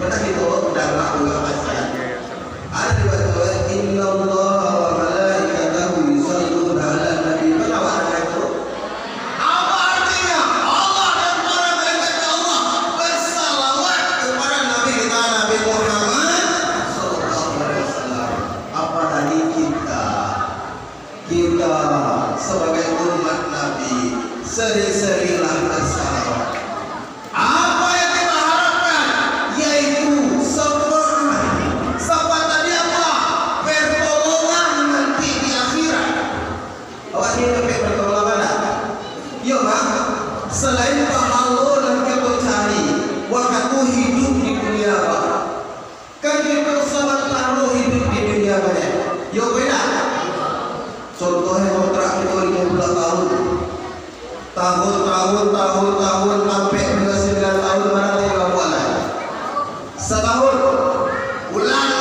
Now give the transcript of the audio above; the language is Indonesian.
Benar itu udah nggak ulah aja. Ada dua Inna Allah wa malaikatahu yusholluna 'alan nabi. Benar apa itu? Apa artinya? Allah dan para malaikatnya Allah bersalawat kepada Nabi kita Nabi Muhammad sallallahu alaihi wasallam. Apa dari kita sebagai umat Nabi sering-seringlah bersalawat. Apa yang kita harapkan yaitu sapa tadi apa? Pertolongan nanti di akhirat. Awak ini dapat pertolongan apa? Ya mak, selain pahala yang kita cari waktu hidup di dunia apa? Kan kita sementara hidup di dunia banyak. Ya beda. Contohnya kontrak itu 50 tahun. Tahun sampai 29 tahun mana tidak buat lagi. Setahun, bulan